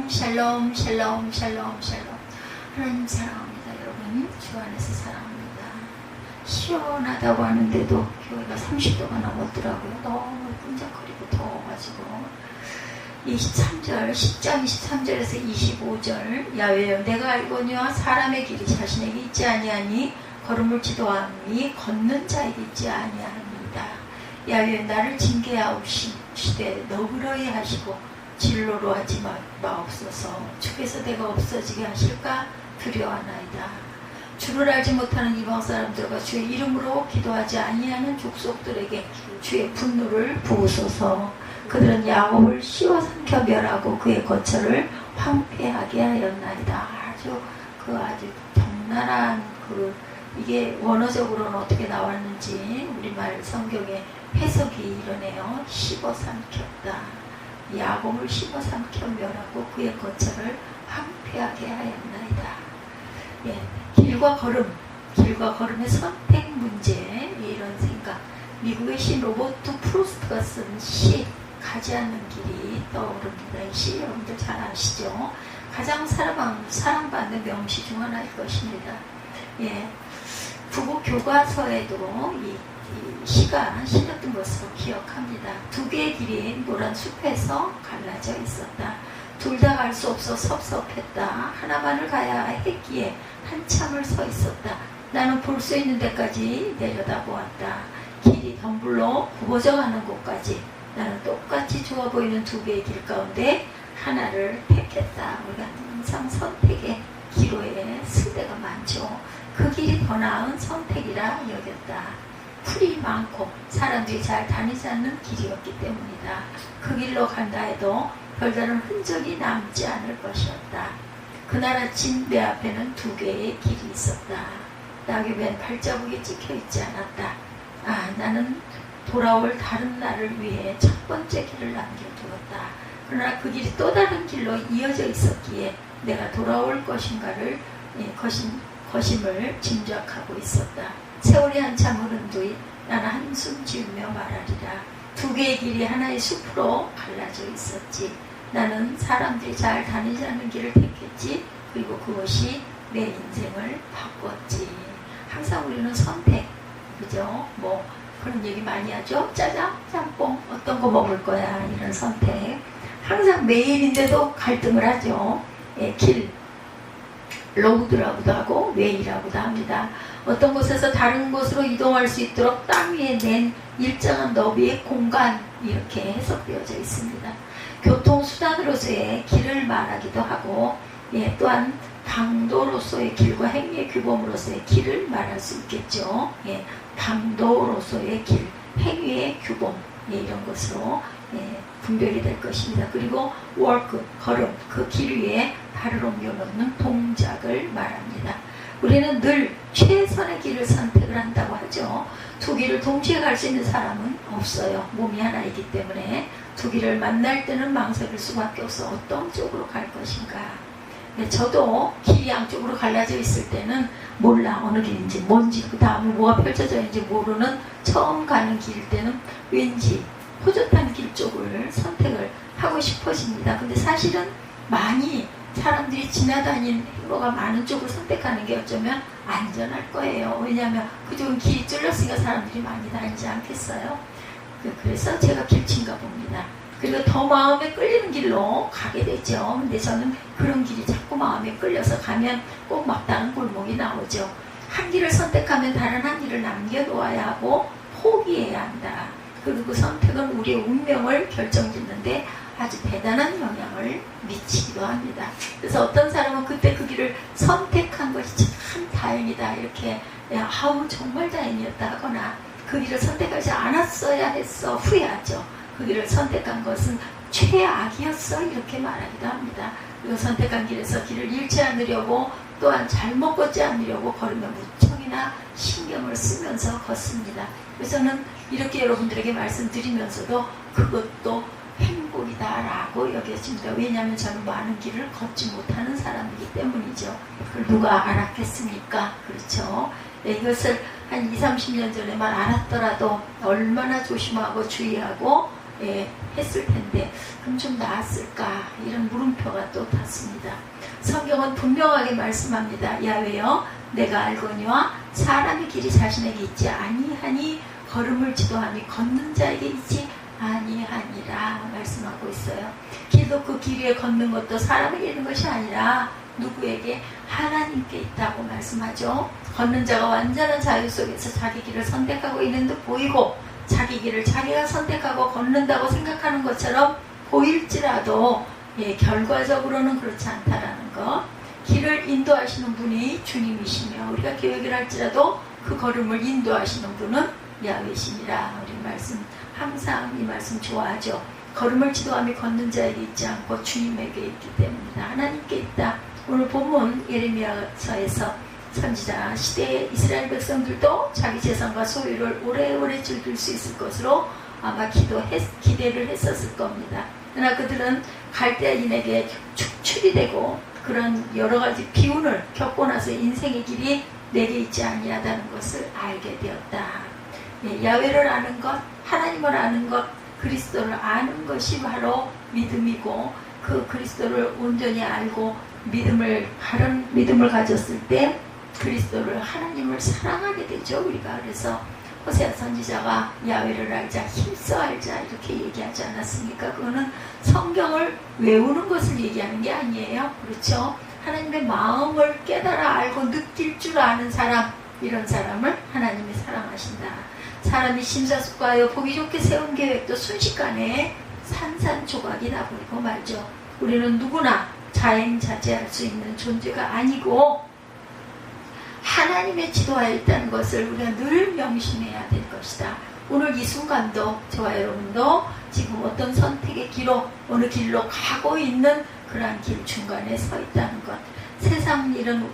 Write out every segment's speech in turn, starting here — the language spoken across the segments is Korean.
샬롬 샬롬 샬롬 샬롬 샬롬. 하나님 사랑합니다. 여러분 주 안에서 사랑합니다. 시원하다고 하는데도 교회가 30도가 넘었더라고요. 너무 끈적거리고 더워가지고 23절 10장 23절에서 25절 야외여 내가 알거니와 사람의 길이 자신에게 있지 아니하니 걸음을 지도함이 걷는 자에게 있지 아니하니이다. 야외여 나를 징계하옵시되 너그러이 하시고 진로로 하지 마옵소서. 주께서 내가 없어지게 하실까 두려워하나이다. 주를 알지 못하는 이방 사람들과 주의 이름으로 기도하지 아니하는 족속들에게 주의 분노를 부으소서. 그들은 야곱을 씌워 삼켜 멸하고 그의 거처를 황폐하게 하였나이다. 아주 적나라한 이게 원어적으로는 어떻게 나왔는지 우리말 성경의 해석이 이러네요. 씹어 삼켰다. 야곱을 씹어 삼켜 멸하고 그의 거처를 황폐하게 하였나이다. 예, 길과 걸음의 선택 문제, 이런 생각. 미국의 시 로버트 프로스트가 쓴 시 가지 않는 길이 떠오릅니다. 이 시 여러분들 잘 아시죠? 가장 사랑받는 명시 중 하나일 것입니다. 예, 부부 교과서에도 이 시가 실렸던 것으로 기억합니다. 두 개의 길이 노란 숲에서 갈라져 있었다. 둘 다 갈 수 없어 섭섭했다. 하나만을 가야 했기에 한참을 서 있었다. 나는 볼 수 있는 데까지 내려다보았다. 길이 덤불로 굽어져 가는 곳까지 나는 똑같이 좋아 보이는 두 개의 길 가운데 하나를 택했다. 우리가 항상 선택의 기로에 쓸 때가 많죠. 그 길이 더 나은 선택이라 여겼다. 풀이 많고 사람들이 잘 다니지 않는 길이었기 때문이다. 그 길로 간다 해도 별다른 흔적이 남지 않을 것이었다. 그날 아침 내 앞에는 두 개의 길이 있었다. 낙엽엔 발자국이 찍혀 있지 않았다. 나는 돌아올 다른 날을 위해 첫 번째 길을 남겨두었다. 그러나 그 길이 또 다른 길로 이어져 있었기에 내가 돌아올 것임을 짐작하고 있었다. 세월이 한참 흐른 뒤 나는 한숨 지으며 말하리라. 두 개의 길이 하나의 숲으로 갈라져 있었지. 나는 사람들이 잘 다니지 않는 길을 택했지. 그리고 그것이 내 인생을 바꿨지. 항상 우리는 선택, 그죠? 그런 얘기 많이 하죠. 짜장, 짬뽕, 어떤 거 먹을 거야, 이런 선택. 항상 매일인데도 갈등을 하죠. 길, 로드라고도 하고 웨이라고도 합니다. 어떤 곳에서 다른 곳으로 이동할 수 있도록 땅 위에 낸 일정한 너비의 공간, 이렇게 해석되어져 있습니다. 교통수단으로서의 길을 말하기도 하고, 또한 방도로서의 길과 행위의 규범으로서의 길을 말할 수 있겠죠. 방도로서의 길, 행위의 규범, 이런 것으로 분별이 될 것입니다. 그리고 work, 걸음, 그 길 위에 발을 옮겨놓는 동작을 말합니다. 우리는 늘 최선의 길을 선택을 한다고 하죠. 두 길을 동시에 갈 수 있는 사람은 없어요. 몸이 하나이기 때문에 두 길을 만날 때는 망설일 수밖에 없어. 어떤 쪽으로 갈 것인가. 저도 길이 양쪽으로 갈라져 있을 때는 몰라, 어느 길인지 뭔지 그 다음에 뭐가 펼쳐져 있는지 모르는 처음 가는 길일 때는 왠지 호젓한 길 쪽을 선택을 하고 싶어집니다. 근데 사실은 많이 사람들이 지나다니는 행로가 많은 쪽을 선택하는 게 어쩌면 안전할 거예요. 왜냐하면 그쪽은 길이 뚫렸으니까 사람들이 많이 다니지 않겠어요. 그래서 제가 길친가 봅니다. 그리고 더 마음에 끌리는 길로 가게 되죠. 근데 저는 그런 길이 자꾸 마음에 끌려서 가면 꼭 마땅한 골목이 나오죠. 한 길을 선택하면 다른 한 길을 남겨놓아야 하고 포기해야 한다. 그리고 그 선택은 우리의 운명을 결정짓는데 아주 대단한 영향을 미치기도 합니다. 그래서 어떤 사람은 그때 그 길을 선택한 것이 참 다행이다, 이렇게 정말 다행이었다 하거나 그 길을 선택하지 않았어야 했어 후회하죠. 그 길을 선택한 것은 최악이었어, 이렇게 말하기도 합니다. 그리고 선택한 길에서 길을 잃지 않으려고 또한 잘못 걷지 않으려고 걸으며 무척이나 신경을 쓰면서 걷습니다. 그래서 저는 이렇게 여러분들에게 말씀드리면서도 그것도 행복이다라고 여겨집니다. 왜냐하면 저는 많은 길을 걷지 못하는 사람이기 때문이죠. 그걸 누가 알았겠습니까? 그렇죠. 이것을 한 20, 30년 전에만 알았더라도 얼마나 조심하고 주의하고 했을 텐데 그럼 좀 나았을까 이런 물음표가 또 탔습니다. 성경은 분명하게 말씀합니다. 야훼여 내가 알거니와 사람의 길이 자신에게 있지 아니하니 걸음을 지도하니 걷는 자에게 있지 아니하니라 말씀하고 있어요. 길도 그 길 위에 걷는 것도 사람에게 있는 것이 아니라 누구에게? 하나님께 있다고 말씀하죠. 걷는 자가 완전한 자유 속에서 자기 길을 선택하고 있는 듯 보이고 자기 길을 자기가 선택하고 걷는다고 생각하는 것처럼 보일지라도 결과적으로는 그렇지 않다라는 것. 길을 인도하시는 분이 주님이시며 우리가 계획을 할지라도 그 걸음을 인도하시는 분은 야훼시니라. 우리 말씀 항상 이 말씀 좋아하죠. 걸음을 지도하며 걷는 자에게 있지 않고 주님에게 있기 때문이다. 하나님께 있다. 오늘 본문 예레미야서에서 선지자 시대의 이스라엘 백성들도 자기 재산과 소유를 오래오래 즐길 수 있을 것으로 아마 기대를 했었을 겁니다. 그러나 그들은 갈대아인에게 축출이 되고 그런 여러 가지 비운을 겪고 나서 인생의 길이 내게 있지 아니하다는 것을 알게 되었다. 야훼를 아는 것, 하나님을 아는 것, 그리스도를 아는 것이 바로 믿음이고 그 그리스도를 온전히 알고 바른 믿음을 가졌을 때 그리스도를 하나님을 사랑하게 되죠. 우리가 그래서 호세아 선지자가 야훼를 알자 힘써 알자 이렇게 얘기하지 않았습니까? 그거는 성경을 외우는 것을 얘기하는 게 아니에요. 그렇죠? 하나님의 마음을 깨달아 알고 느낄 줄 아는 사람, 이런 사람을 하나님이 사랑하신다. 사람이 심사숙고하여 보기 좋게 세운 계획도 순식간에 산산조각이 나버리고 말죠. 우리는 누구나 자행자재할 수 있는 존재가 아니고 하나님의 지도하에 있다는 것을 우리가 늘 명심해야 될 것이다. 오늘 이 순간도 저와 여러분도 지금 어떤 선택의 길로 어느 길로 가고 있는 그러한 길 중간에 서 있다는 것. 세상 일은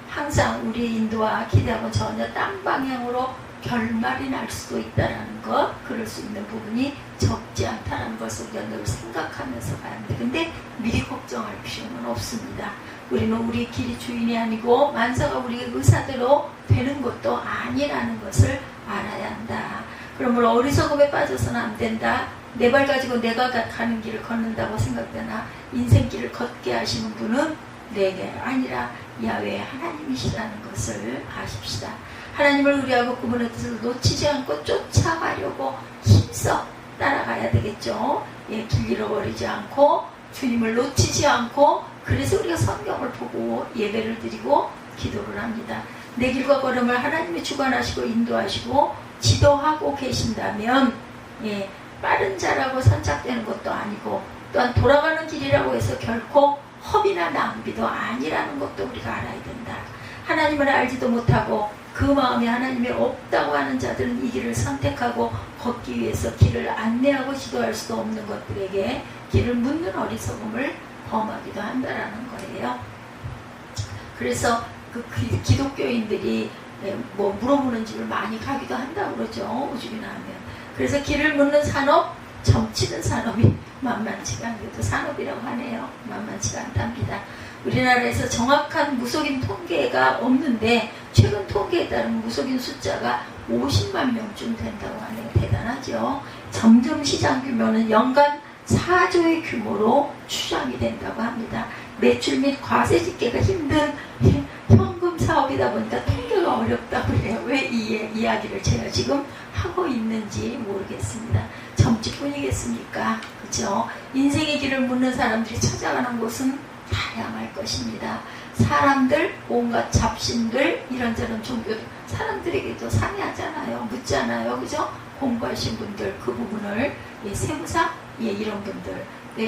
항상 우리의 인도와 기대하고 전혀 딴 방향으로 결말이 날 수도 있다는 것, 그럴 수 있는 부분이 적지 않다는 것을 우리가 늘 생각하면서 가야 합니다. 근데 미리 걱정할 필요는 없습니다. 우리는 우리 길이 주인이 아니고 만사가 우리의 의사대로 되는 것도 아니라는 것을 알아야 한다. 그러므로 어리석음에 빠져서는 안 된다. 내 발 가지고 내가 가는 길을 걷는다고 생각되나 인생길을 걷게 하시는 분은 내게 아니라 야훼 하나님이시라는 것을 아십시다. 하나님을 의뢰하고 그분의 뜻을 놓치지 않고 쫓아가려고 힘써 따라가야 되겠죠. 길 잃어버리지 않고 주님을 놓치지 않고, 그래서 우리가 성경을 보고 예배를 드리고 기도를 합니다. 내 길과 걸음을 하나님이 주관하시고 인도하시고 지도하고 계신다면 빠른 자라고 선착되는 것도 아니고 또한 돌아가는 길이라고 해서 결코 허비나 낭비도 아니라는 것도 우리가 알아야 된다. 하나님을 알지도 못하고 그 마음에 하나님이 없다고 하는 자들은 이 길을 선택하고 걷기 위해서 길을 안내하고 지도할 수도 없는 것들에게 길을 묻는 어리석음을 범하기도 한다라는 거예요. 그래서 그 기독교인들이 뭐 물어보는 집을 많이 가기도 한다고 그러죠. 오죽이나 하면. 그래서 길을 묻는 산업, 점치는 산업이 만만치가 않게도 산업이라고 하네요. 만만치가 않답니다. 우리나라에서 정확한 무속인 통계가 없는데 최근 통계에 따르면 무속인 숫자가 50만 명쯤 된다고 하네요. 대단하죠. 점점 시장 규모는 연간 4조의 규모로 추정이 된다고 합니다. 매출 및 과세 집계가 힘든 현금 사업이다 보니까 통계가 어렵다고 그래요. 왜 이 이야기를 제가 지금 하고 있는지 모르겠습니다. 점집뿐이겠습니까? 그렇죠? 인생의 길을 묻는 사람들이 찾아가는 곳은 다양할 것입니다. 사람들, 온갖 잡신들, 이런저런 종교들, 사람들에게도 상의하잖아요. 묻잖아요. 그죠? 공부하신 분들, 그 부분을, 세무사, 이런 분들,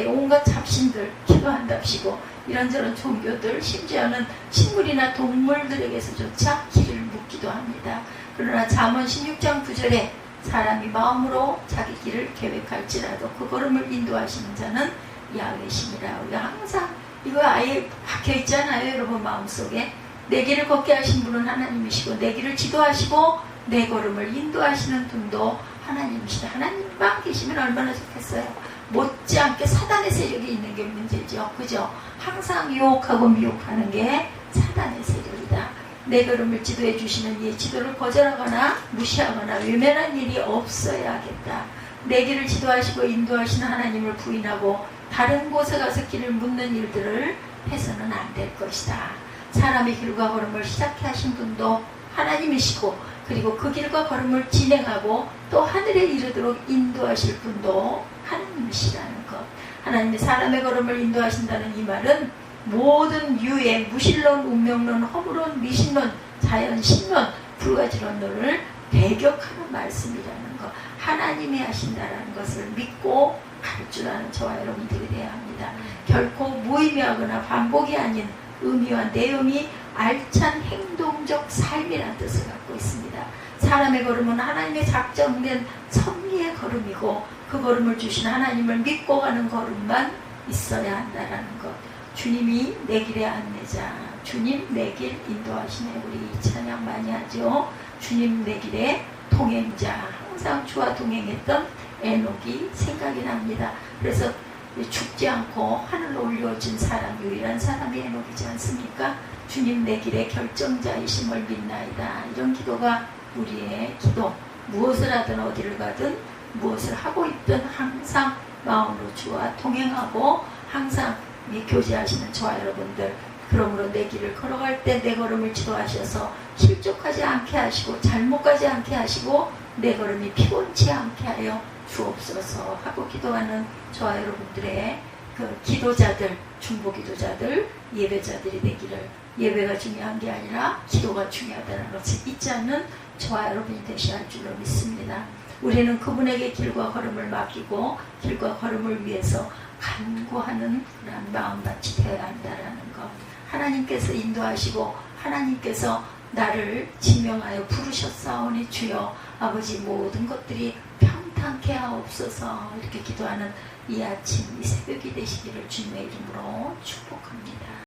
온갖 잡신들, 기도한답시고, 이런저런 종교들, 심지어는 식물이나 동물들에게서조차 길을 묻기도 합니다. 그러나 잠언 16장 9절에 사람이 마음으로 자기 길을 계획할지라도 그 걸음을 인도하시는 자는 야훼시니라. 우리가 항상 이거 아예 박혀있잖아요. 여러분 마음속에. 내 길을 걷게 하신 분은 하나님이시고 내 길을 지도하시고 내 걸음을 인도하시는 분도 하나님이시다. 하나님만 계시면 얼마나 좋겠어요. 못지않게 사단의 세력이 있는 게 문제죠. 그죠? 항상 유혹하고 미혹하는 게 사단의 세력이다. 내 걸음을 지도해 주시는 이 지도를 거절하거나 무시하거나 외면한 일이 없어야 하겠다. 내 길을 지도하시고 인도하시는 하나님을 부인하고 다른 곳에 가서 길을 묻는 일들을 해서는 안 될 것이다. 사람의 길과 걸음을 시작해 하신 분도 하나님이시고 그리고 그 길과 걸음을 진행하고 또 하늘에 이르도록 인도하실 분도 하나님이시라는 것. 하나님이 사람의 걸음을 인도하신다는 이 말은 모든 유해, 무신론, 운명론, 허물론, 미신론, 자연신론, 불가지론론을 배격하는 말씀이라는 것. 하나님이 하신다는 것을 믿고 갈 줄 아는 저와 여러분들이 되어야 합니다. 결코 무의미하거나 반복이 아닌 의미와 내용이 알찬 행동적 삶이라는 뜻을 갖고 있습니다. 사람의 걸음은 하나님의 작정된 섭리의 걸음이고 그 걸음을 주신 하나님을 믿고 가는 걸음만 있어야 한다는 것. 주님이 내 길의 안내자, 주님 내 길 인도하시네. 우리 이 찬양 많이 하죠. 주님 내 길의 동행자, 항상 주와 동행했던 에녹이 생각이 납니다. 그래서 죽지 않고 하늘로 올려진 사람, 유일한 사람이 에녹이지 않습니까? 주님 내 길의 결정자이심을 믿나이다. 이런 기도가 우리의 기도. 무엇을 하든 어디를 가든 무엇을 하고 있든 항상 마음으로 주와 동행하고 항상 교제하시는 저와 여러분들, 그러므로 내 길을 걸어갈 때 내 걸음을 지도하셔서 실족하지 않게 하시고 잘못 가지 않게 하시고 내 걸음이 피곤치 않게 하여 주옵소서 하고 기도하는 저와 여러분들의 그 기도자들, 중보기도자들, 예배자들이 되기를, 예배가 중요한 게 아니라 기도가 중요하다는 것을 잊지 않는 저와 여러분이 되셔야 할 줄로 믿습니다. 우리는 그분에게 길과 걸음을 맡기고 길과 걸음을 위해서 간구하는 그런 마음같이 되어야 한다는 것. 하나님께서 인도하시고 하나님께서 나를 지명하여 부르셨사오니 주여 아버지 모든 것들이 평탄케 하옵소서. 이렇게 기도하는 이 아침, 이 새벽이 되시기를 주님의 이름으로 축복합니다.